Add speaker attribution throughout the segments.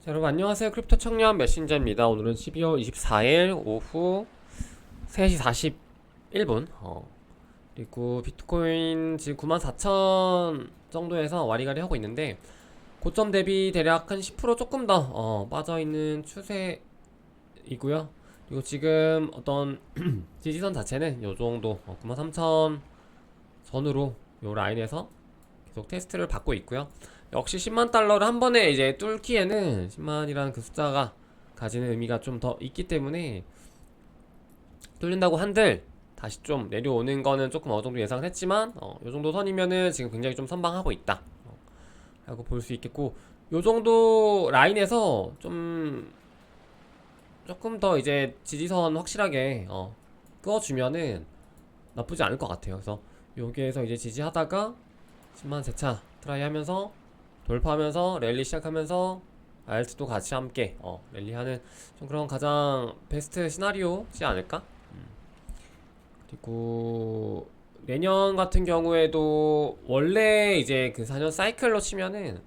Speaker 1: 자, 여러분 안녕하세요. 크립토 청년 메신저입니다. 오늘은 12월 24일 오후 3시 41분 그리고 비트코인 지금 94,000 정도에서 와리가리 하고 있는데 고점 대비 대략 한 10% 조금 더 빠져있는 추세이고요. 그리고 지금 어떤 지지선 자체는 요정도 93,000 전후로 요 라인에서 계속 테스트를 받고 있고요. 역시 10만 달러를 한 번에 이제 뚫기에는 10만이라는 그 숫자가 가지는 의미가 좀 더 있기 때문에 뚫린다고 한들 다시 좀 내려오는 거는 조금 어느 정도 예상을 했지만 요 정도 선이면은 지금 굉장히 좀 선방하고 있다 라고 볼 수 있겠고, 요 정도 라인에서 좀 조금 더 이제 지지선 확실하게 끄어주면은 나쁘지 않을 것 같아요. 그래서 여기에서 이제 지지하다가 10만 재차 트라이 하면서 돌파하면서 랠리 시작하면서 알트도 같이 함께 랠리하는 좀 그런 가장 베스트 시나리오지 않을까? 그리고 내년 같은 경우에도 원래 이제 그 4년 사이클로 치면은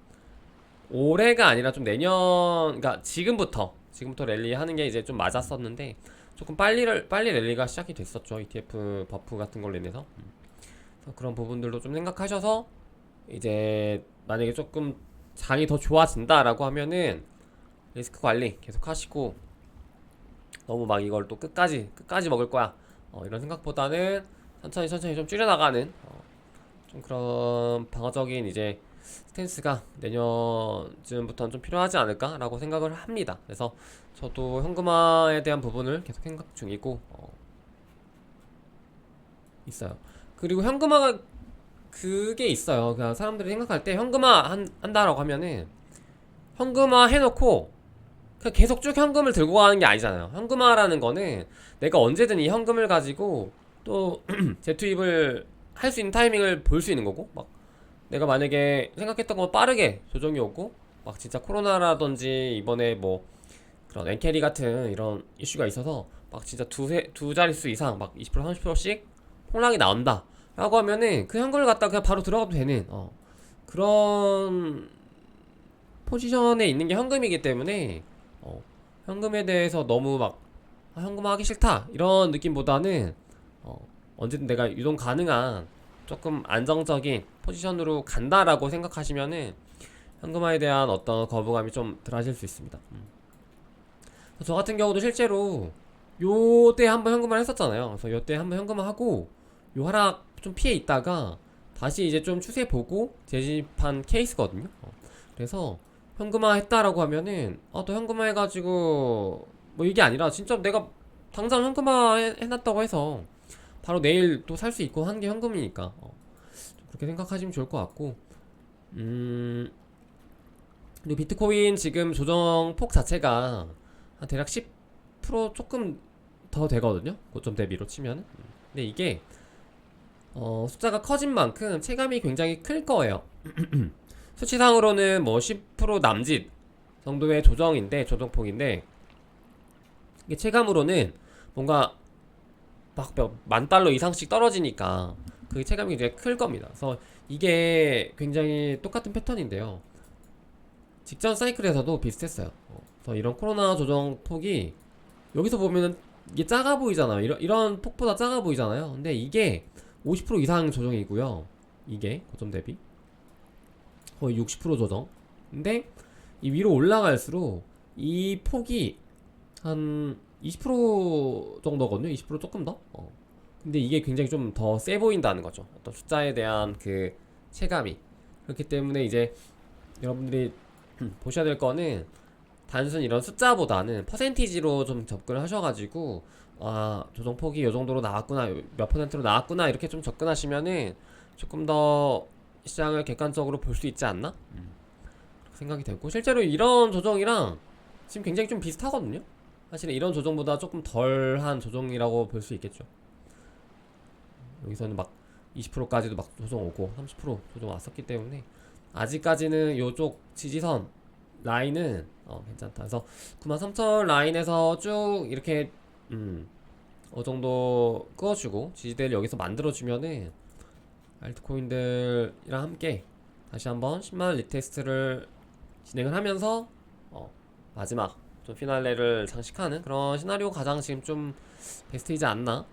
Speaker 1: 올해가 아니라 좀 내년, 그러니까 지금부터 랠리 하는 게 이제 좀 맞았었는데 조금 빨리 랠리가 시작이 됐었죠. ETF 버프 같은 걸로 인해서. 그래서 그런 부분들도 좀 생각하셔서 이제 만약에 조금 장이 더 좋아진다라고 하면은 리스크 관리 계속 하시고, 너무 막 이걸 또 끝까지 먹을 거야 이런 생각보다는 천천히 좀 줄여나가는 좀 그런 방어적인 이제 스탠스가 내년쯤부터는 좀 필요하지 않을까라고 생각을 합니다. 그래서 저도 현금화에 대한 부분을 계속 생각 중이고 있어요. 그리고 현금화가 그게 있어요. 그냥 사람들이 생각할 때 현금화 한다라고 하면은 현금화 해놓고 그냥 계속 쭉 현금을 들고 가는 게 아니잖아요. 현금화라는 거는 내가 언제든 이 현금을 가지고 또 재투입을 할 수 있는 타이밍을 볼 수 있는 거고, 막 내가 만약에 생각했던 거 빠르게 조정이 오고 막 진짜 코로나라든지 이번에 뭐 그런 엔캐리 같은 이런 이슈가 있어서 막 진짜 두 자릿수 이상 막 20% 30%씩 폭락이 나온다 라고 하면은 그 현금을 갖다 그냥 바로 들어가도 되는 그런 포지션에 있는 게 현금이기 때문에 현금에 대해서 너무 막 현금화 하기 싫다 이런 느낌보다는 언제든 내가 유동 가능한 조금 안정적인 포지션으로 간다라고 생각하시면은 현금화에 대한 어떤 거부감이 좀 덜하실 수 있습니다. 저 같은 경우도 실제로 요때 한번 현금화 했었잖아요. 그래서 요때 한번 현금화 하고 요 하락 좀 피해 있다가 다시 이제 좀 추세 보고 재집한 케이스거든요. 그래서 현금화 했다라고 하면은 또 현금화 해가지고 뭐 이게 아니라 진짜 내가 당장 현금화 해놨다고 해서 바로 내일 또 살 수 있고 하는 게 현금이니까 그렇게 생각하시면 좋을 것 같고, 그리고 비트코인 지금 조정 폭 자체가 한 대략 10% 조금 더 되거든요. 고점 대비로 치면. 근데 이게 숫자가 커진 만큼 체감이 굉장히 클 거예요. 수치상으로는 뭐 10% 남짓 정도의 조정폭인데 이게 체감으로는 뭔가 막 만 달러 이상씩 떨어지니까 그 체감이 굉장히 클 겁니다. 그래서 이게 굉장히 똑같은 패턴인데요. 직전 사이클에서도 비슷했어요. 그래서 이런 코로나 조정 폭이 여기서 보면은 이게 작아 보이잖아요. 이런 폭보다 작아 보이잖아요. 근데 이게 50% 이상 조정이고요. 이게 고점 대비 거의 60% 조정. 근데 이 위로 올라갈수록 이 폭이 한 20% 정도거든요. 20% 조금 더. 근데 이게 굉장히 좀 더 세 보인다는 거죠. 어떤 숫자에 대한 그 체감이. 그렇기 때문에 이제 여러분들이 보셔야 될 거는 단순 이런 숫자보다는 퍼센티지로 좀 접근을 하셔가지고 조정폭이 요 정도로 나왔구나, 몇 퍼센트로 나왔구나 이렇게 좀 접근하시면은 조금 더 시장을 객관적으로 볼 수 있지 않나? 생각이 되고, 실제로 이런 조정이랑 지금 굉장히 좀 비슷하거든요. 사실은 이런 조정보다 조금 덜한 조정이라고 볼 수 있겠죠. 여기서는 막 20%까지도 막 조정 오고 30% 조정 왔었기 때문에 아직까지는 요쪽 지지선 라인은 괜찮다. 그래서 93,000 라인에서 쭉 이렇게 어느 정도 끄어주고 지지대를 여기서 만들어주면은 알트코인들이랑 함께 다시 한번 10만원 리테스트를 진행을 하면서 마지막 좀 피날레를 장식하는 그런 시나리오 가장 지금 좀 베스트이지 않나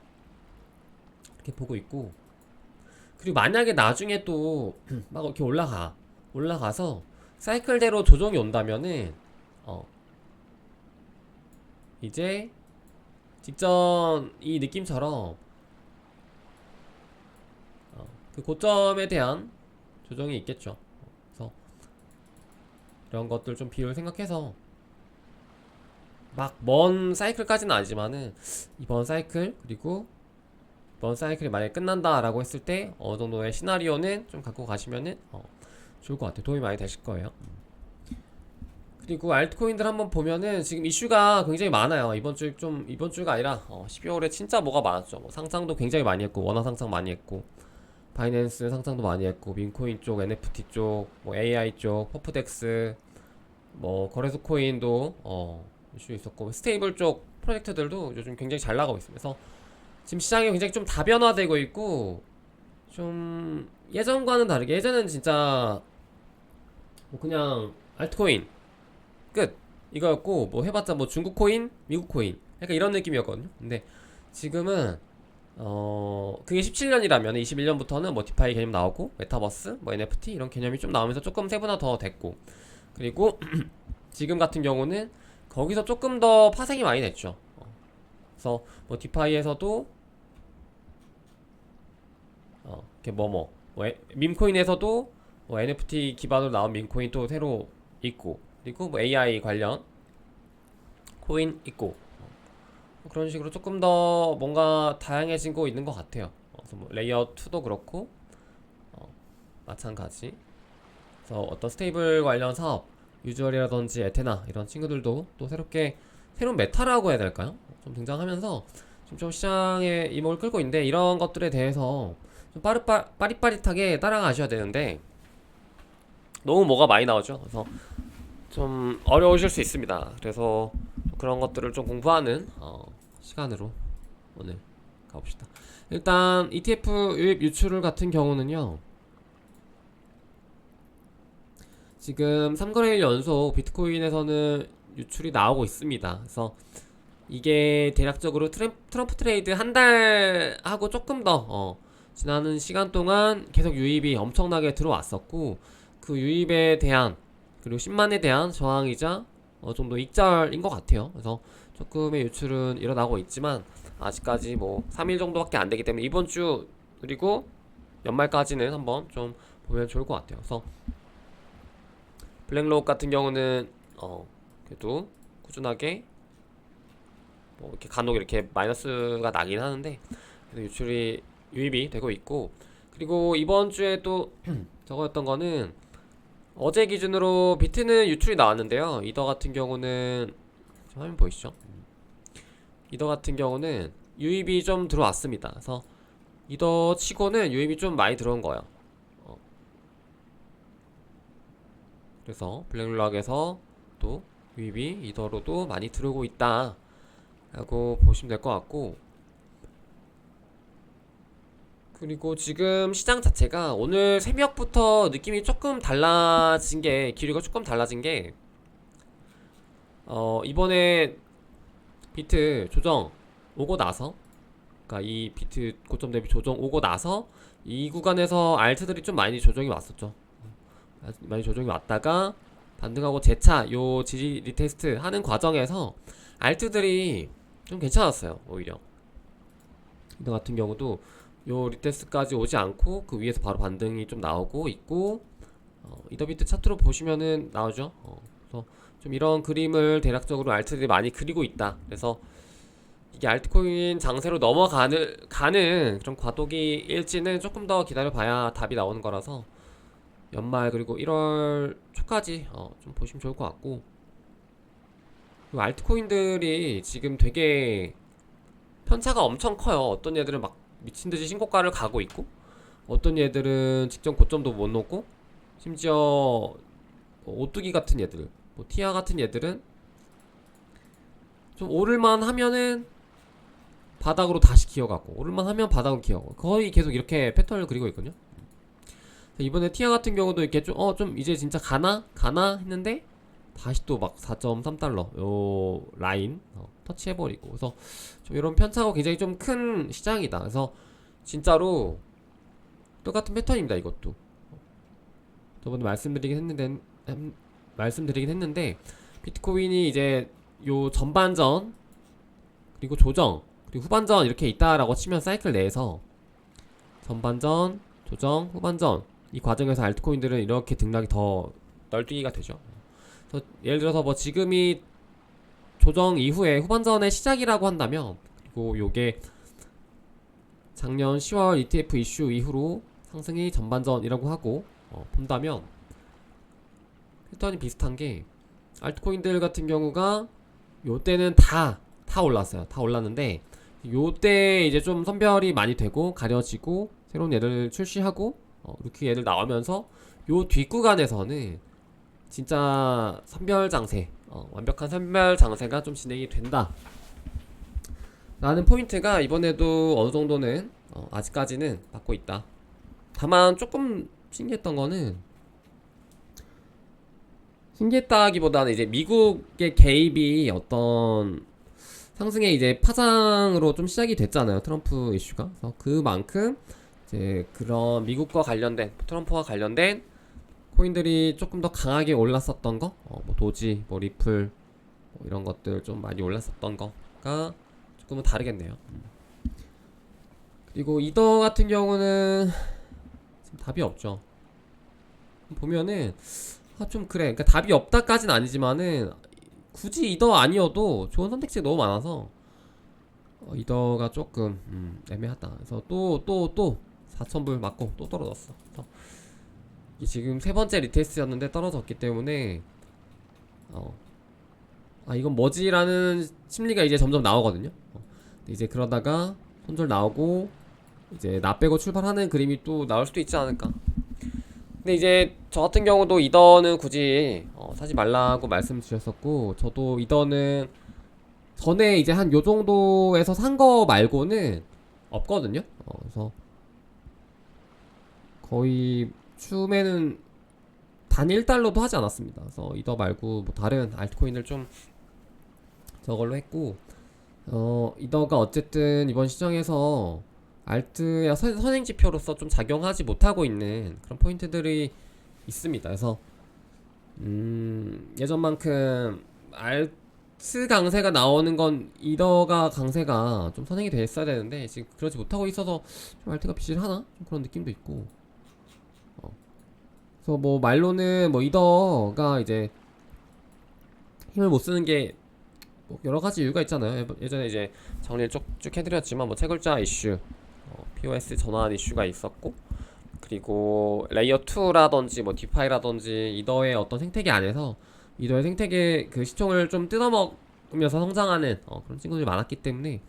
Speaker 1: 이렇게 보고 있고, 그리고 만약에 나중에 또 막 이렇게 올라가서 사이클대로 조정이 온다면은 이제 직전 이 느낌처럼 그 고점에 대한 조정이 있겠죠. 그래서 이런 것들 좀 비율 생각해서 막 먼 사이클까지는 아니지만은 이번 사이클, 그리고 이번 사이클이 만약에 끝난다라고 했을 때 어느 정도의 시나리오는 좀 갖고 가시면은 좋을 것 같아요. 도움이 많이 되실 거예요. 그리고 알트코인들 한번 보면은 지금 이슈가 굉장히 많아요. 이번 주가 아니라 12월에 진짜 뭐가 많았죠. 뭐 상장도 굉장히 많이 했고, 원화 상장 많이 했고, 바이낸스 상장도 많이 했고, 민코인 쪽, NFT 쪽, 뭐 AI 쪽, 퍼프덱스, 뭐 거래소 코인도 이슈 있었고, 스테이블 쪽 프로젝트들도 요즘 굉장히 잘 나가고 있습니다. 그래서 지금 시장이 굉장히 좀 다변화되고 있고, 좀 예전과는 다르게, 예전엔 진짜 뭐 그냥 알트코인 끝 이거였고, 뭐 해봤자 뭐 중국 코인, 미국 코인, 약간 이런 느낌이었거든요. 근데 지금은 그게 17년이라면 21년부터는 뭐 디파이 개념 나오고, 메타버스, 뭐 NFT 이런 개념이 좀 나오면서 조금 세분화 더 됐고, 그리고 지금 같은 경우는 거기서 조금 더 파생이 많이 됐죠. 그래서 뭐 디파이에서도 이렇게 밈코인에서도 뭐 NFT 기반으로 나온 밈코인 또 새로 있고, 그리고 뭐 AI 관련 코인 있고, 그런 식으로 조금 더 뭔가 다양해지고 있는 것 같아요. 그래서 뭐 레이어 2도 그렇고 마찬가지. 그래서 어떤 스테이블 관련 사업, 유저리라든지 에테나 이런 친구들도 또 새로운 메타라고 해야 될까요? 좀 등장하면서 지금 좀 시장에 이목을 끌고 있는데, 이런 것들에 대해서 좀 빠릿빠릿하게 따라가셔야 되는데 너무 뭐가 많이 나오죠. 그래서 좀 어려우실 수 있습니다. 그래서 그런 것들을 좀 공부하는 시간으로 오늘 가봅시다. 일단 ETF 유입 유출 같은 경우는요, 지금 3거래일 연속 비트코인에서는 유출이 나오고 있습니다. 그래서 이게 대략적으로 트럼프 트레이드 한 달 하고 조금 더 지나는 시간 동안 계속 유입이 엄청나게 들어왔었고, 그 유입에 대한, 그리고 10만에 대한 저항이자 어느 정도 익절인 것 같아요. 그래서 조금의 유출은 일어나고 있지만 아직까지 뭐 3일 정도밖에 안 되기 때문에 이번 주 그리고 연말까지는 한번 좀 보면 좋을 것 같아요. 그래서 블랙록 같은 경우는 그래도 꾸준하게 뭐 이렇게 간혹 이렇게 마이너스가 나긴 하는데 그래도 유입이 되고 있고, 그리고 이번 주에 또 저거였던 거는 어제 기준으로 비트는 유출이 나왔는데요. 이더 같은 경우는 화면 보이시죠? 이더 같은 경우는 유입이 좀 들어왔습니다. 그래서 이더 치고는 유입이 좀 많이 들어온 거예요. 그래서 블랙락에서 또 유입이 이더로도 많이 들어오고 있다 라고 보시면 될 것 같고, 그리고 지금 시장 자체가 오늘 새벽부터 느낌이 조금 달라진 게, 기류가 조금 달라진 게, 이번에 비트 조정 오고 나서, 그러니까 이 비트 고점 대비 조정 오고 나서 이 구간에서 알트들이 좀 많이 조정이 왔었죠. 많이 조정이 왔다가 반등하고 재차 요 지지 리테스트 하는 과정에서 알트들이 좀 괜찮았어요. 오히려 이거 같은 경우도 요 리테스트까지 오지 않고 그 위에서 바로 반등이 좀 나오고 있고, 이더비트 차트로 보시면은 나오죠. 그래서 좀 이런 그림을 대략적으로 알트들이 많이 그리고 있다. 그래서 이게 알트코인 장세로 가는 그런 과도기 일지는 조금 더 기다려봐야 답이 나오는 거라서 연말 그리고 1월 초까지 좀 보시면 좋을 것 같고, 그리고 알트코인들이 지금 되게 편차가 엄청 커요. 어떤 얘들은 막 미친듯이 신고가를 가고 있고, 어떤 얘들은 직전 고점도 못 놓고, 심지어 오뚜기 같은 얘들, 뭐 티아 같은 얘들은 좀 오를만 하면은 바닥으로 다시 기어가고, 오를만 하면 바닥으로 기어가고, 거의 계속 이렇게 패턴을 그리고 있거든요. 이번에 티아 같은 경우도 이렇게 좀 이제 진짜 가나 했는데 다시 또 막 4.3달러 요 라인 터치해버리고, 그래서 좀 이런 편차가 굉장히 좀 큰 시장이다. 그래서 진짜로 똑같은 패턴입니다. 이것도 저번에 말씀드리긴 했는데 비트코인이 이제 요 전반전 그리고 조정 그리고 후반전 이렇게 있다라고 치면 사이클 내에서 전반전, 조정, 후반전 이 과정에서 알트코인들은 이렇게 등락이 더 널뛰기가 되죠. 그래서 예를 들어서 뭐 지금이 조정 이후에 후반전의 시작이라고 한다면, 그리고 요게 작년 10월 ETF 이슈 이후로 상승이 전반전이라고 하고 본다면 패턴이 비슷한 게, 알트코인들 같은 경우가 요때는 다 올랐어요. 다 올랐는데 요때 이제 좀 선별이 많이 되고 가려지고 새로운 애들 출시하고 이렇게 애들 나오면서 요 뒷구간에서는 진짜 선별 장세, 완벽한 선별 장세가 좀 진행이 된다 라는 포인트가 이번에도 어느 정도는 아직까지는 받고 있다. 다만 조금 신기했다기보다는 이제 미국의 개입이 어떤 상승의 이제 파장으로 좀 시작이 됐잖아요. 트럼프 이슈가. 그래서 그만큼 이제 그런 미국과 관련된, 트럼프와 관련된 코인들이 조금 더 강하게 올랐었던 거, 뭐 도지, 뭐 리플, 뭐 이런 것들 좀 많이 올랐었던 거가 조금은 다르겠네요. 그리고 이더 같은 경우는 지금 답이 없죠. 보면은 좀 그래. 그러니까 답이 없다까진 아니지만은 굳이 이더 아니어도 좋은 선택지가 너무 많아서 이더가 조금 애매하다. 그래서 또 4,000불 맞고 또 떨어졌어. 그래서 이게 지금 세 번째 리테스트였는데 떨어졌기 때문에 이건 뭐지라는 심리가 이제 점점 나오거든요. 근데 이제 그러다가 손절 나오고 이제 나 빼고 출발하는 그림이 또 나올 수도 있지 않을까. 근데 이제 저 같은 경우도 이더는 굳이 사지 말라고 말씀드렸었고, 저도 이더는 전에 이제 한 요 정도에서 산 거 말고는 없거든요. 그래서 거의 춤에는 단 1달러도 하지 않았습니다. 그래서 이더 말고 뭐 다른 알트코인을 좀 저걸로 했고, 이더가 어쨌든 이번 시장에서 알트의 선행지표로서 좀 작용하지 못하고 있는 그런 포인트들이 있습니다. 그래서 예전만큼 알트 강세가 나오는 건 이더가 강세가 좀 선행이 됐어야 되는데 지금 그러지 못하고 있어서 좀 알트가 비실하나? 좀 그런 느낌도 있고. 그래서 뭐 말로는 뭐 이더가 이제 힘을 못 쓰는 게 뭐 여러 가지 이유가 있잖아요. 예전에 이제 정리를 쭉 해드렸지만 뭐 채굴자 이슈, POS 전환 이슈가 있었고, 그리고 레이어 2라든지 뭐 디파이라든지 이더의 어떤 생태계 안에서 이더의 생태계 그 시총을 좀 뜯어먹으면서 성장하는 그런 친구들이 많았기 때문에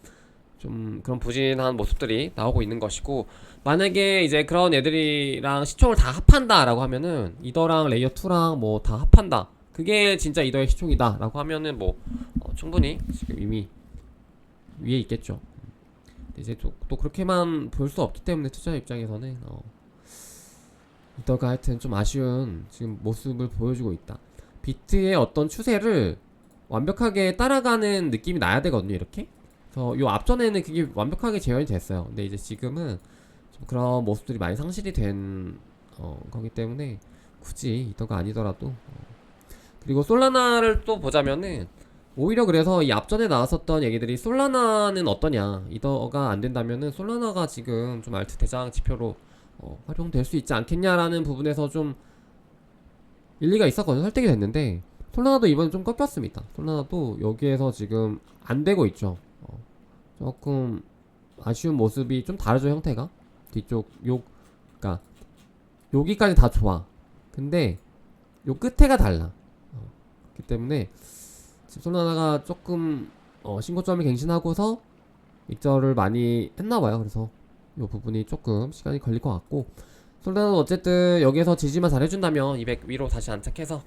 Speaker 1: 좀 그런 부진한 모습들이 나오고 있는 것이고, 만약에 이제 그런 애들이랑 시총을 다 합한다라고 하면은 이더랑 레이어 2랑 뭐 다 합한다, 그게 진짜 이더의 시총이다 라고 하면은 뭐 충분히 지금 이미 위에 있겠죠. 이제 또 그렇게만 볼 수 없기 때문에 투자 입장에서는 이더가 하여튼 좀 아쉬운 지금 모습을 보여주고 있다. 비트의 어떤 추세를 완벽하게 따라가는 느낌이 나야 되거든요. 이렇게. 그래서 요 앞전에는 그게 완벽하게 재현이 됐어요. 근데 이제 지금은 좀 그런 모습들이 많이 상실이 된 거기 때문에 굳이 이더가 아니더라도 그리고 솔라나를 또 보자면은 오히려 그래서 이 앞전에 나왔었던 얘기들이 솔라나는 어떠냐, 이더가 안 된다면은 솔라나가 지금 좀 알트 대장 지표로 활용될 수 있지 않겠냐라는 부분에서 좀 일리가 있었거든요. 설득이 됐는데 솔라나도 이번에 좀 꺾였습니다. 솔라나도 여기에서 지금 안 되고 있죠. 조금 아쉬운 모습이 좀 다르죠. 형태가 뒤쪽 그러니까 여기까지 다 좋아. 근데 요 끝에가 달라. 그렇기 때문에 지금 솔라나가 조금 신고점을 갱신하고서 익절을 많이 했나봐요. 그래서 이 부분이 조금 시간이 걸릴 것 같고, 솔라나는 어쨌든 여기에서 지지만 잘해준다면 200 위로 다시 안착해서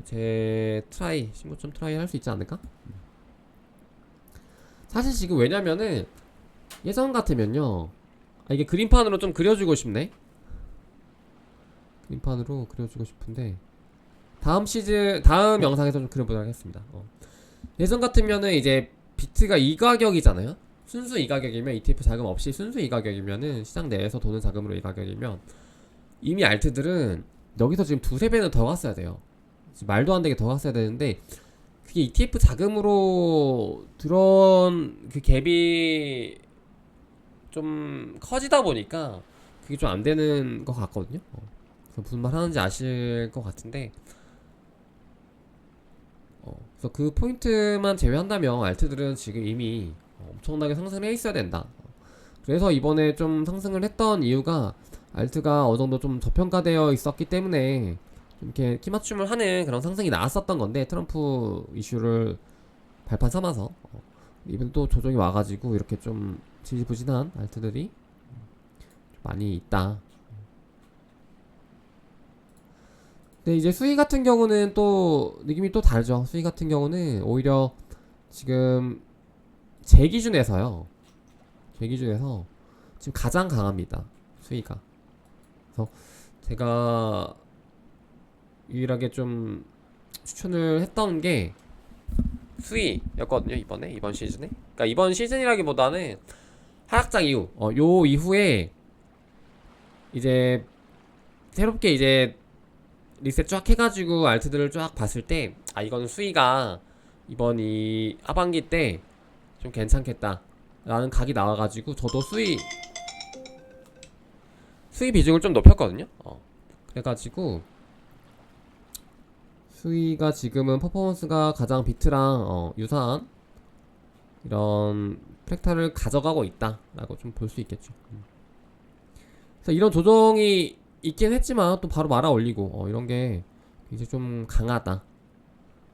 Speaker 1: 제 신고점 트라이 할 수 있지 않을까? 사실 지금 왜냐면은 예전 같으면요, 이게 그림판으로 좀 그려주고 싶네. 그림판으로 그려주고 싶은데 다음 영상에서 좀 그려보도록 하겠습니다. 예전 같으면은 이제 비트가 이 가격이잖아요. 순수 이 가격이면 ETF 자금 없이 순수 이 가격이면은 시장 내에서 도는 자금으로 이 가격이면 이미 알트들은 여기서 지금 두세 배는 더 갔어야 돼요. 말도 안 되게 더 갔어야 되는데 그게 ETF 자금으로 들어온 그 갭이 좀 커지다 보니까 그게 좀 안 되는 것 같거든요. 그래서 무슨 말 하는지 아실 것 같은데 그래서 그 포인트만 제외한다면 알트들은 지금 이미 엄청나게 상승을 해 있어야 된다. 그래서 이번에 좀 상승을 했던 이유가 알트가 어느 정도 좀 저평가되어 있었기 때문에 좀 이렇게 키 맞춤을 하는 그런 상승이 나왔었던 건데 트럼프 이슈를 발판 삼아서 이번 또 조정이 와가지고 이렇게 좀 지지부진한 알트들이 좀 많이 있다. 근데 이제 수위 같은 경우는 또 느낌이 또 다르죠. 수위 같은 경우는 오히려 지금 제 기준에서요. 제 기준에서 지금 가장 강합니다. 수위가. 그래서 제가 유일하게 좀 추천을 했던 게 수위였거든요. 이번 시즌에. 그러니까 이번 시즌이라기보다는 하락장 이후, 요 이후에 이제 새롭게 이제 리셋 쫙 해가지고 알트들을 쫙 봤을 때, 아, 이거는 수위가 이번 이 하반기 때 좀 괜찮겠다 라는 각이 나와가지고 저도 수위 비중을 좀 높였거든요. 그래가지고 수위가 지금은 퍼포먼스가 가장 비트랑 유사한 이런 프랙탈을 가져가고 있다라고 좀 볼 수 있겠죠. 그래서 이런 조정이 있긴 했지만 또 바로 말아 올리고 이런 게 이제 좀 강하다.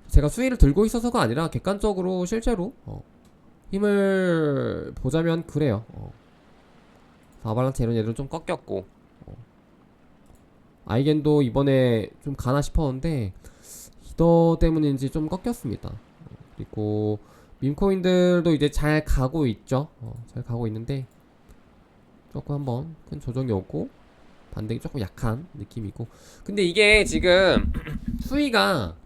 Speaker 1: 제가 수위를 들고 있어서가 아니라 객관적으로 실제로 힘을 보자면 그래요. 아발란체 이런 애들은 좀 꺾였고 아이겐도 이번에 좀 가나 싶었는데 히더 때문인지 좀 꺾였습니다. 그리고 밈코인들도 이제 잘 가고 있죠. 잘 가고 있는데 조금 한번 큰 조정이 오고 반등이 조금 약한 느낌이고 근데 이게 지금 수위가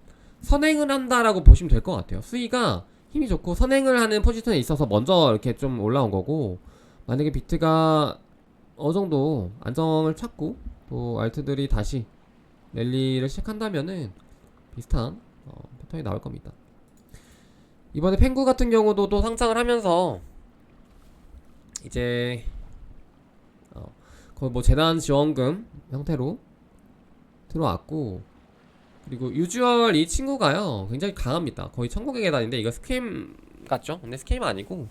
Speaker 1: 선행을 한다라고 보시면 될 것 같아요. 수위가 힘이 좋고 선행을 하는 포지션에 있어서 먼저 이렇게 좀 올라온 거고 만약에 비트가 어느 정도 안정을 찾고 또 알트들이 다시 랠리를 시작한다면은 비슷한 패턴이 나올 겁니다. 이번에 펭구 같은 경우도 또 상장을 하면서 이제 거의 뭐 재단 지원금 형태로 들어왔고 그리고 유주얼 이 친구가요 굉장히 강합니다. 거의 천국의 계단인데 이거 스캠 같죠? 근데 스캠 아니고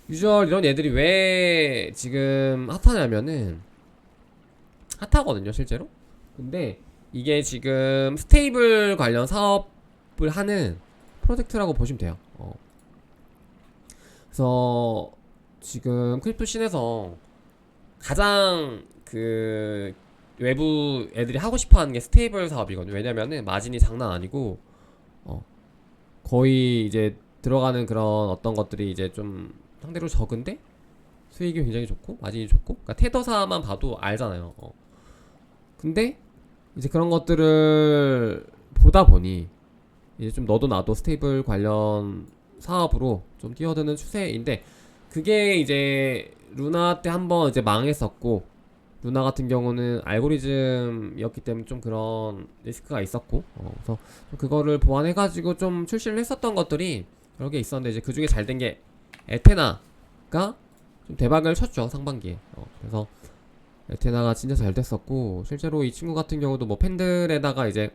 Speaker 1: 유주얼 이런 애들이 왜 지금 핫하냐면은 핫하거든요 실제로. 근데 이게 지금 스테이블 관련 사업을 하는 프로젝트라고 보시면 돼요. 그래서 지금 크립토 씬에서 가장 그 외부 애들이 하고 싶어 하는 게 스테이블 사업이거든요. 왜냐면은 마진이 장난 아니고 거의 이제 들어가는 그런 어떤 것들이 이제 좀 상대로 적은데 수익이 굉장히 좋고 마진이 좋고 그러니까 테더사만 봐도 알잖아요. 근데 이제 그런 것들을 보다 보니 이제 좀 너도 나도 스테이블 관련 사업으로 좀 뛰어드는 추세인데 그게 이제 루나 때 한번 이제 망했었고 루나 같은 경우는 알고리즘이었기 때문에 좀 그런 리스크가 있었고 그래서 그거를 보완해가지고 좀 출시를 했었던 것들이 여러 개 있었는데 이제 그 중에 잘 된 게 에테나가 좀 대박을 쳤죠 상반기에. 그래서 에테나가 진짜 잘 됐었고 실제로 이 친구 같은 경우도 뭐 팬들에다가 이제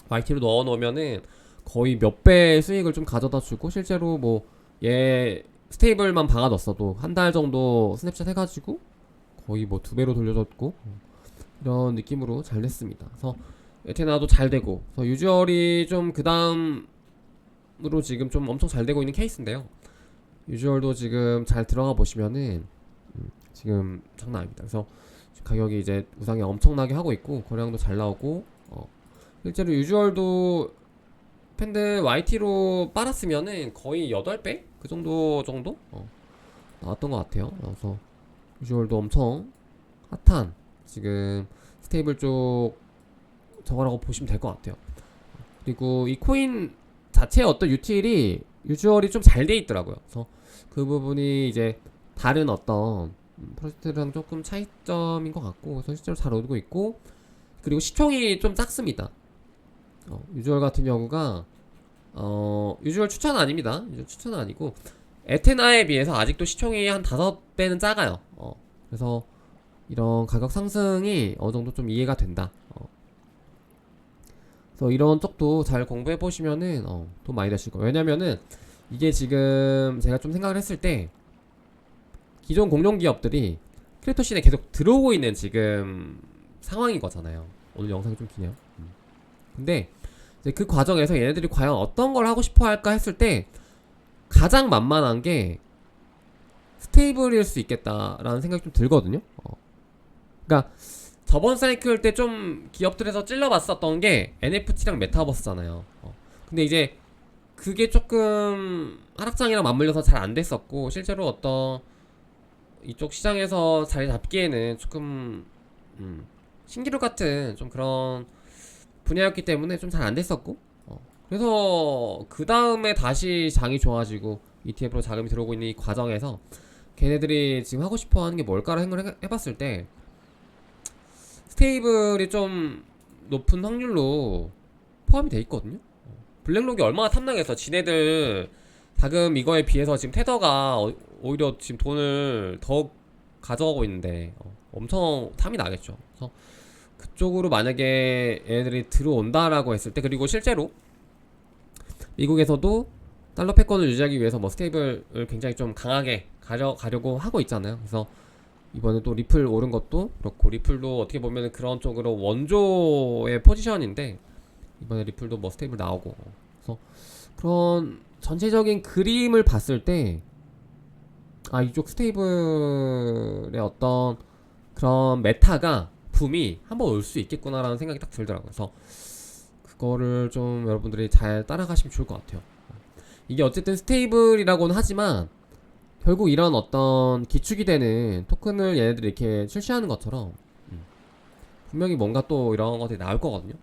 Speaker 1: YT로 넣어 놓으면은 거의 몇 배 수익을 좀 가져다 주고 실제로 뭐 얘 스테이블만 박아 넣었어도 한 달 정도 스냅샷 해가지고 거의 뭐 2배로 돌려줬고 이런 느낌으로 잘 됐습니다. 그래서 에테나도 잘 되고 그래서 유주얼이 좀 그 다음으로 지금 좀 엄청 잘 되고 있는 케이스인데요. 유주얼도 지금 잘 들어가 보시면은 지금 장난 아닙니다. 그래서 가격이 이제 우상이 엄청나게 하고 있고 거래량도 잘 나오고 실제로 유주얼도 팬들 YT로 빨았으면은 거의 8배? 그 정도 나왔던 것 같아요. 그래서 유주얼도 엄청 핫한 지금 스테이블 쪽 저거라고 보시면 될 것 같아요. 그리고 이 코인 자체의 어떤 유틸이 유주얼이 좀 잘 돼 있더라고요. 그래서 그 부분이 이제 다른 어떤 프로젝트랑 조금 차이점인 것 같고, 그래서 실제로 잘 오르고 있고, 그리고 시총이 좀 작습니다. 유주얼 같은 경우가 유주얼 추천 아닙니다. 유주얼 추천은 아니고 에테나에 비해서 아직도 시총이 한 5배는 작아요. 그래서 이런 가격 상승이 어느 정도 좀 이해가 된다. 그래서 이런 쪽도 잘 공부해 보시면은 돈 많이 되실 거예요. 왜냐면은 이게 지금 제가 좀 생각을 했을 때 기존 공룡 기업들이 크립토 씬에 계속 들어오고 있는 지금 상황인 거잖아요. 오늘 영상이 좀 기네요. 근데 이제 그 과정에서 얘네들이 과연 어떤 걸 하고 싶어 할까 했을 때 가장 만만한 게 스테이블일 수 있겠다라는 생각이 좀 들거든요. 그러니까 저번 사이클 때 좀 기업들에서 찔러봤었던 게 NFT랑 메타버스잖아요. 근데 이제 그게 조금 하락장이랑 맞물려서 잘 안 됐었고, 실제로 어떤 이쪽 시장에서 자리 잡기에는 조금 신기루 같은 좀 그런 분야였기 때문에 좀 잘 안 됐었고, 그래서 그 다음에 다시 장이 좋아지고 ETF로 자금이 들어오고 있는 이 과정에서 걔네들이 지금 하고 싶어 하는 게 뭘까를 생각을 해봤을 때 스테이블이 좀 높은 확률로 포함이 돼 있거든요. 블랙록이 얼마나 탐나겠어. 지네들 자금 이거에 비해서 지금 테더가 오히려 지금 돈을 더 가져가고 있는데 엄청 탐이 나겠죠. 그래서 그쪽으로 만약에 얘네들이 들어온다라고 했을 때, 그리고 실제로 미국에서도 달러 패권을 유지하기 위해서 뭐 스테이블을 굉장히 좀 강하게 가려고 하고 있잖아요. 그래서 이번에 또 리플 오른 것도 그렇고, 리플도 어떻게 보면 그런 쪽으로 원조의 포지션인데 이번에 리플도 뭐 스테이블 나오고, 그래서 그런 전체적인 그림을 봤을 때 이쪽 스테이블의 어떤 그런 메타가 붐이 한번 올 수 있겠구나라는 생각이 딱 들더라고요. 그래서 그거를 좀 여러분들이 잘 따라가시면 좋을 것 같아요. 이게 어쨌든 스테이블이라고는 하지만 결국 이런 어떤 기축이 되는 토큰을 얘네들이 이렇게 출시하는 것처럼 분명히 뭔가 또 이런 것들이 나올 거거든요.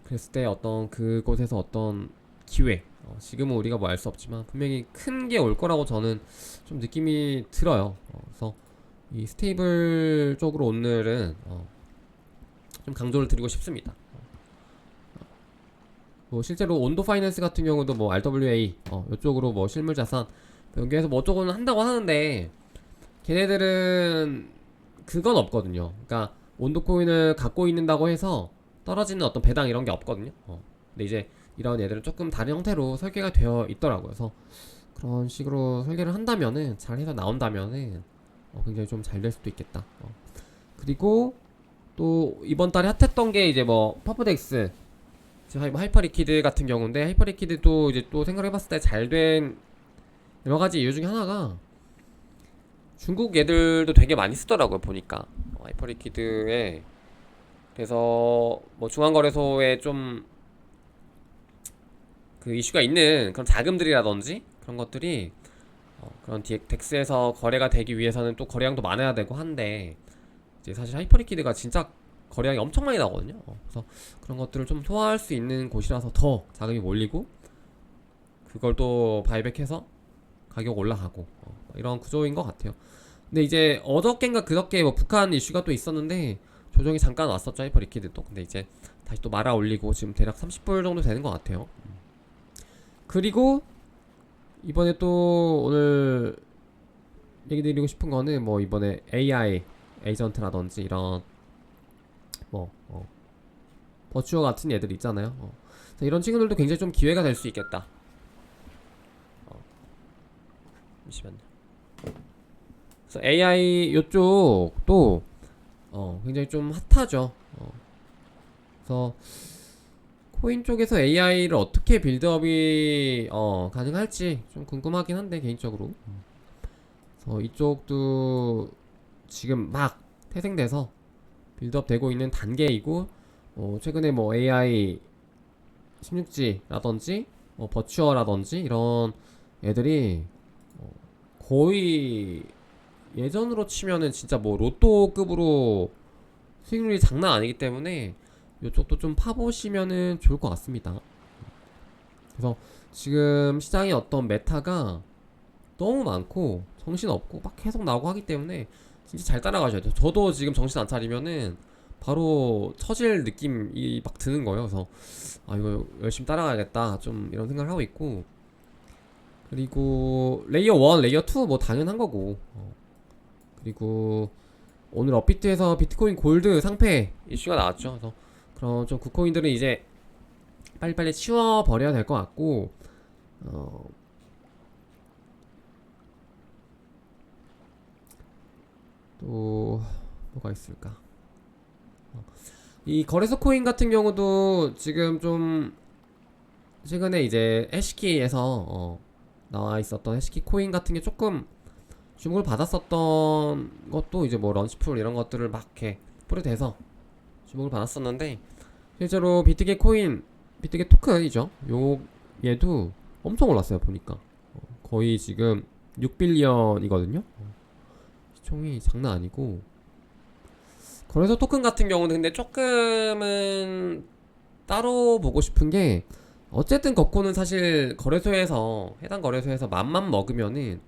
Speaker 1: 그랬을 때 어떤 그곳에서 어떤 기회, 지금은 우리가 뭐 알 수 없지만 분명히 큰 게 올 거라고 저는 좀 느낌이 들어요. 그래서 이 스테이블 쪽으로 오늘은 좀 강조를 드리고 싶습니다. 뭐 실제로 온도 파이낸스 같은 경우도 뭐 RWA 이쪽으로 뭐 실물 자산 연계해서 뭐 어쩌고는 한다고 하는데, 걔네들은 그건 없거든요. 그러니까 온도 코인을 갖고 있는다고 해서 떨어지는 어떤 배당 이런 게 없거든요. 근데 이제 이런 애들은 조금 다른 형태로 설계가 되어 있더라고요. 그래서 그런 식으로 설계를 한다면은, 잘 해서 나온다면은 굉장히 좀 잘 될 수도 있겠다. 그리고 또 이번 달에 핫했던 게 이제 뭐 퍼프덱스, 지금 하이퍼리퀴드 같은 경우인데, 하이퍼리퀴드도 이제 또 생각해봤을 때 잘 된 여러 가지 이유 중에 하나가 중국 애들도 되게 많이 쓰더라고요, 보니까. 하이퍼리퀴드에, 그래서 뭐 중앙거래소에 좀 그 이슈가 있는 그런 자금들이라든지 그런 것들이 그런 덱스에서 거래가 되기 위해서는 또 거래량도 많아야 되고 한데, 이제 사실 하이퍼리퀴드가 진짜 거래량이 엄청 많이 나거든요. 그래서 그런 것들을 좀 소화할 수 있는 곳이라서 더 자금이 몰리고, 그걸 또 바이백해서 가격 올라가고, 이런 구조인 것 같아요. 근데 이제 어저께인가 그저께 뭐 북한 이슈가 또 있었는데 조정이 잠깐 왔었죠, 하이퍼리퀴드도. 근데 이제 다시 또 말아 올리고 지금 대략 30불 정도 되는 것 같아요. 그리고 이번에 또 오늘 얘기 드리고 싶은 거는 뭐 이번에 AI 에이전트라든지 이런 뭐 버추어 같은 애들 있잖아요. 이런 친구들도 굉장히 좀 기회가 될 수 있겠다. 잠시만요. 그래서 AI 요쪽도 굉장히 좀 핫하죠. 그래서 코인 쪽에서 AI를 어떻게 빌드업이 가능할지 좀 궁금하긴 한데, 개인적으로. 그래서 이쪽도 지금 막 태생돼서 빌드업 되고 있는 단계이고, 최근에 뭐 AI 16G라든지 버추어라든지 이런 애들이 거의 예전으로 치면은 진짜 뭐 로또급으로 수익률이 장난 아니기 때문에 이쪽도 좀 파보시면은 좋을 것 같습니다. 그래서 지금 시장의 어떤 메타가 너무 많고 정신없고 막 계속 나오고 하기 때문에 진짜 잘 따라가셔야 돼요. 저도 지금 정신 안 차리면은 바로 처질 느낌이 막 드는 거예요. 그래서 아 이거 열심히 따라가야겠다 좀 이런 생각을 하고 있고, 그리고 레이어 1, 레이어 2 뭐 당연한 거고, 그리고 오늘 업비트에서 비트코인 골드 상패 이슈가 나왔죠. 그래서 그런 좀 굿코인들은 이제 빨리빨리 치워버려야 될 것 같고, 또 뭐가 있을까? 이 거래소 코인 같은 경우도 지금 좀 최근에 이제 해시키에서 나와 있었던 해시키 코인 같은 게 조금 주목을 받았었던 것도 이제 뭐 런치풀 이런 것들을 막 이렇게 뿌려대서 주목을 받았었는데, 실제로 비트게 코인, 비트게 토큰이죠. 요 얘도 엄청 올랐어요. 보니까 거의 지금 6빌리언이거든요. 시총이 장난 아니고, 거래소 토큰 같은 경우는 근데 조금은 따로 보고 싶은 게, 어쨌든 거코는 사실 거래소에서 해당 거래소에서 맘만 먹으면은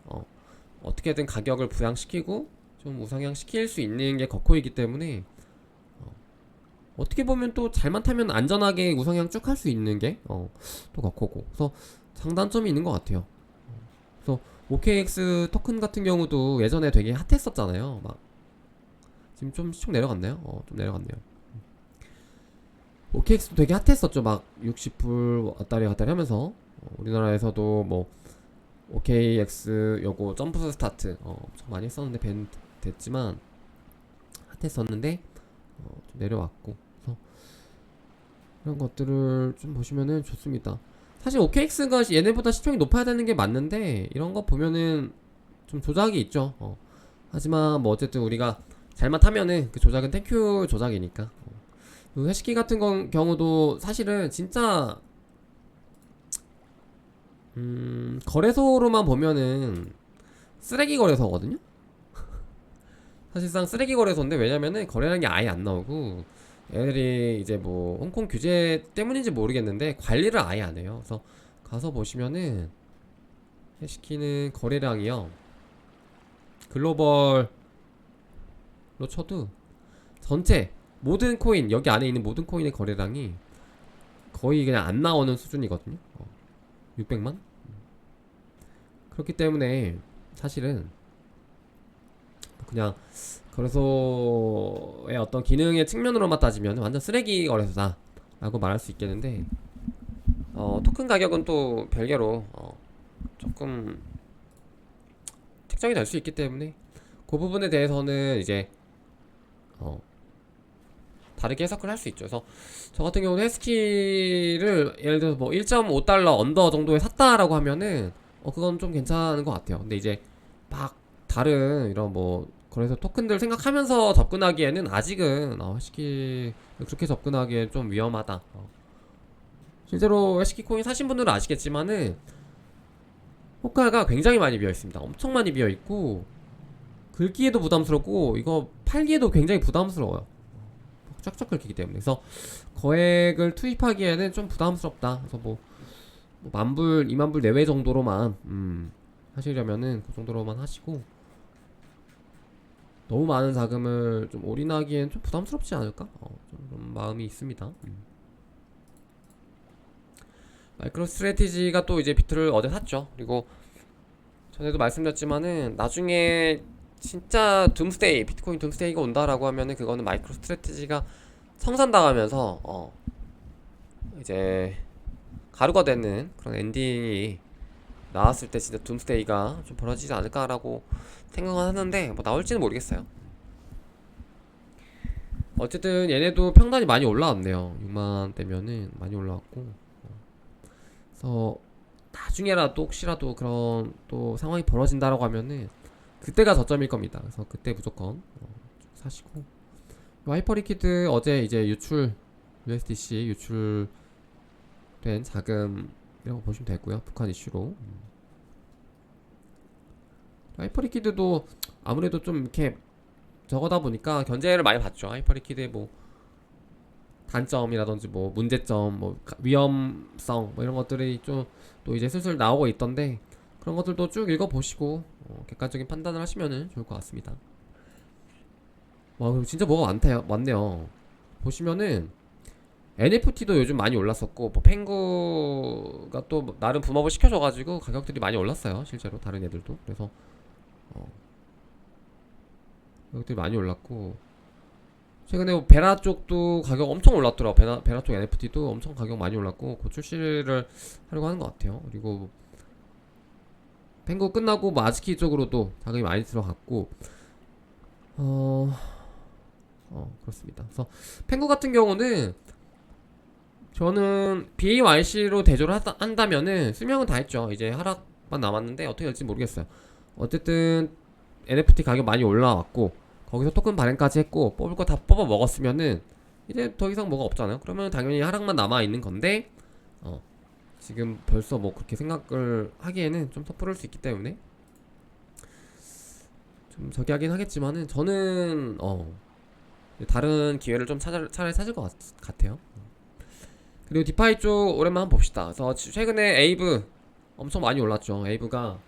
Speaker 1: 어떻게든 가격을 부양시키고 좀 우상향 시킬 수 있는 게 거코이기 때문에, 어떻게 보면 또 잘만 타면 안전하게 우상향 쭉 할 수 있는 게 또 거코고, 그래서 장단점이 있는 것 같아요. 그래서 OKX 토큰 같은 경우도 예전에 되게 핫했었잖아요. 막 지금 좀 시총 내려갔나요? 좀 내려갔네요. OKX도 되게 핫했었죠. 막 60불 왔다리 갔다리 하면서 우리나라에서도 뭐 OKX 요거 점프 스타트 엄청 많이 했었는데 밴 됐지만 핫했었는데 좀 내려왔고, 그래서 이런 것들을 좀 보시면은 좋습니다. 사실 OKX가 얘네보다 시총이 높아야 되는 게 맞는데 이런 거 보면은 좀 조작이 있죠. 하지만 뭐 어쨌든 우리가 잘만 타면은 그 조작은 땡큐 조작이니까. 그 해시키 같은 경우도 사실은 진짜 거래소로만 보면은 쓰레기 거래소거든요. 사실상 쓰레기 거래소인데, 왜냐면은 거래라는 게 아예 안 나오고 애들이 이제 뭐 홍콩 규제 때문인지 모르겠는데 관리를 아예 안 해요. 그래서 가서 보시면은 해시키는 거래량이요, 글로벌로 쳐도 전체 모든 코인, 여기 안에 있는 모든 코인의 거래량이 거의 그냥 안 나오는 수준이거든요. 600만? 그렇기 때문에 사실은 그냥 거래소의 어떤 기능의 측면으로만 따지면 완전 쓰레기 거래소다 라고 말할 수 있겠는데, 토큰 가격은 또 별개로 조금 책정이 될 수 있기 때문에 그 부분에 대해서는 이제 다르게 해석을 할 수 있죠. 그래서 저 같은 경우는 해스키를 예를 들어서 뭐 1.5달러 언더 정도에 샀다라고 하면은 그건 좀 괜찮은 것 같아요. 근데 이제 막 다른 이런 뭐 거래소 토큰들 생각하면서 접근하기에는 아직은 해시키 그렇게 접근하기엔 좀 위험하다. 실제로 해시키 코인 사신 분들은 아시겠지만은 호가가 굉장히 많이 비어 있습니다. 엄청 많이 비어 있고 긁기에도 부담스럽고 이거 팔기에도 굉장히 부담스러워요. 쫙쫙 긁히기 때문에. 그래서 거액을 투입하기에는 좀 부담스럽다. 그래서 뭐 만불, 2만불 내외 정도로만 하시려면은 그 정도로만 하시고, 너무 많은 자금을 좀 올인하기엔 좀 부담스럽지 않을까? 좀 그런 마음이 있습니다. 마이크로 스트래티지가 또 이제 비트를 어제 샀죠. 그리고 전에도 말씀드렸지만은 나중에 진짜 둠스데이, 비트코인 둠스데이가 온다라고 하면은 그거는 마이크로 스트래티지가 성산당하면서 이제 가루가 되는 그런 엔딩이 나왔을 때 진짜 둠스데이가 좀 벌어지지 않을까라고 생각은 하는데, 뭐 나올지는 모르겠어요. 어쨌든 얘네도 평단이 많이 올라왔네요. 6만대면은 많이 올라왔고, 그래서 나중에라도 혹시라도 그런 또 상황이 벌어진다라고 하면은 그때가 저점일 겁니다. 그래서 그때 무조건 사시고, 하이퍼리퀴드 어제 이제 유출 USDC 유출된 자금이라고 보시면 되고요. 북한 이슈로. 하이퍼리퀴드도 아무래도 좀 이렇게 저거다 보니까 견제를 많이 받죠. 하이퍼리퀴드에 뭐 단점이라든지 뭐 문제점, 뭐 위험성 뭐 이런 것들이 좀 또 이제 슬슬 나오고 있던데 그런 것들도 쭉 읽어보시고 객관적인 판단을 하시면은 좋을 것 같습니다. 와, 그리고 진짜 뭐가 많네요. 보시면은 NFT도 요즘 많이 올랐었고 뭐 펭구가 또 나름 붐업을 시켜줘가지고 가격들이 많이 올랐어요. 실제로 다른 애들도. 그래서 가격들이 많이 올랐고 최근에 뭐 베라 쪽도 가격 엄청 올랐더라고. 베라 쪽 NFT도 엄청 가격 많이 올랐고 곧 출시를 하려고 하는 것 같아요. 그리고 펭구 끝나고 뭐 아즈키 쪽으로도 자금이 많이 들어갔고 그렇습니다. 그래서 펭구 같은 경우는 저는 BYC로 대조를 한다면은 수명은 다 했죠. 이제 하락만 남았는데 어떻게 될지 모르겠어요. 어쨌든 NFT 가격 많이 올라왔고 거기서 토큰 발행까지 했고 뽑을 거 다 뽑아 먹었으면은 이제 더 이상 뭐가 없잖아요. 그러면 당연히 하락만 남아 있는 건데 지금 벌써 뭐 그렇게 생각을 하기에는 좀 섣부를 수 있기 때문에 좀 저기 하긴 하겠지만은 저는 다른 기회를 좀 차라리 찾을 것 같아요. 그리고 디파이 쪽 오랜만에 한번 봅시다. 그래서 최근에 에이브 엄청 많이 올랐죠. 에이브가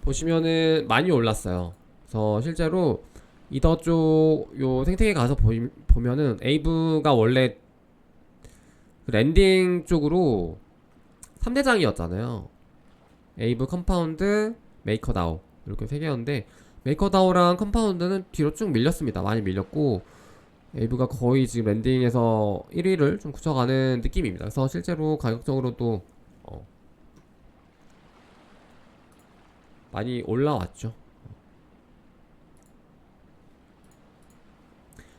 Speaker 1: 보시면은 많이 올랐어요. 그래서 실제로 이더 쪽 요 생태계 가서 보면은 에이브가 원래 그 랜딩 쪽으로 3대장이었잖아요. 에이브, 컴파운드, 메이커다오 이렇게 3개였는데 메이커다오랑 컴파운드는 뒤로 쭉 밀렸습니다. 많이 밀렸고 에이브가 거의 지금 랜딩에서 1위를 좀 굳혀가는 느낌입니다. 그래서 실제로 가격적으로도 많이 올라왔죠.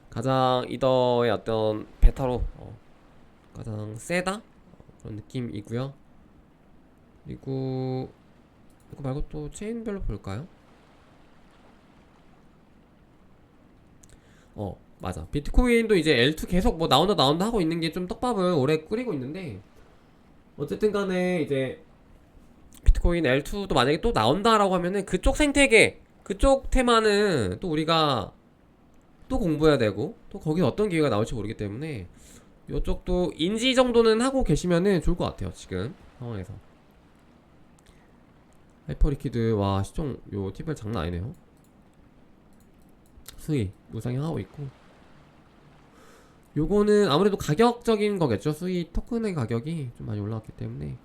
Speaker 1: 가장 이더의 어떤 베타로 가장 세다 그런 느낌이고요. 그리고 이거 말고 또 체인별로 볼까요? 맞아. 비트코인도 이제 L2 계속 뭐 나온다 하고 있는 게 좀 떡밥을 오래 끓이고 있는데 어쨌든 간에 이제 비트코인 L2도 만약에 또 나온다라고 하면은 그쪽 생태계, 그쪽 테마는 또 우리가 또 공부해야 되고 또 거기서 어떤 기회가 나올지 모르기 때문에 이쪽도 인지 정도는 하고 계시면은 좋을 것 같아요. 지금 상황에서. 하이퍼리퀴드 와 시총 요 티별 장난 아니네요. 수위 우상향하고 있고 요거는 아무래도 가격적인 거겠죠. 수위 토큰의 가격이 좀 많이 올라왔기 때문에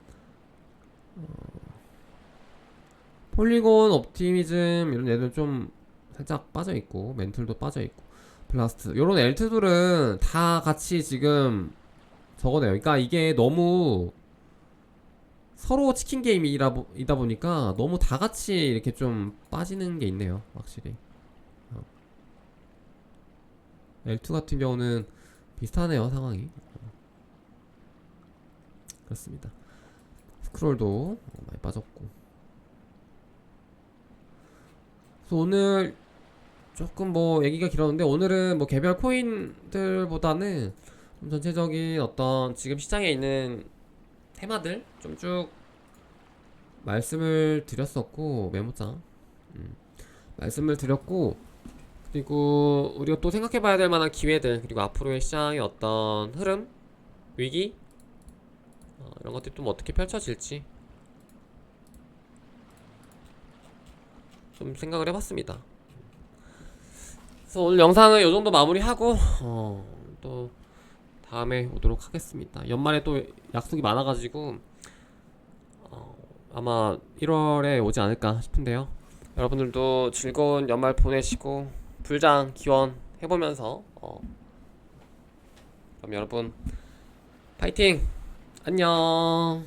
Speaker 1: 폴리곤 옵티미즘 이런 애들 좀 살짝 빠져있고 멘틀도 빠져있고 블라스트 요런 L2들은 다 같이 지금 저거네요. 그러니까 이게 너무 서로 치킨 게임이다 보니까 너무 다 같이 이렇게 좀 빠지는 게 있네요. 확실히 L2 같은 경우는 비슷하네요. 상황이 그렇습니다. 스크롤도 많이 빠졌고 그래서 오늘 조금 뭐 얘기가 길었는데 오늘은 뭐 개별 코인들보다는 좀 전체적인 어떤 지금 시장에 있는 테마들 좀 쭉 말씀을 드렸었고 메모장 말씀을 드렸고 그리고 우리가 또 생각해봐야 될 만한 기회들 그리고 앞으로의 시장의 어떤 흐름 위기 이런 것들이 좀 어떻게 펼쳐질지 좀 생각을 해봤습니다. 그래서 오늘 영상은 이 정도 마무리하고 또 다음에 오도록 하겠습니다. 연말에 또 약속이 많아가지고 아마 1월에 오지 않을까 싶은데요. 여러분들도 즐거운 연말 보내시고 불장 기원 해보면서 그럼 여러분 파이팅! 안녕.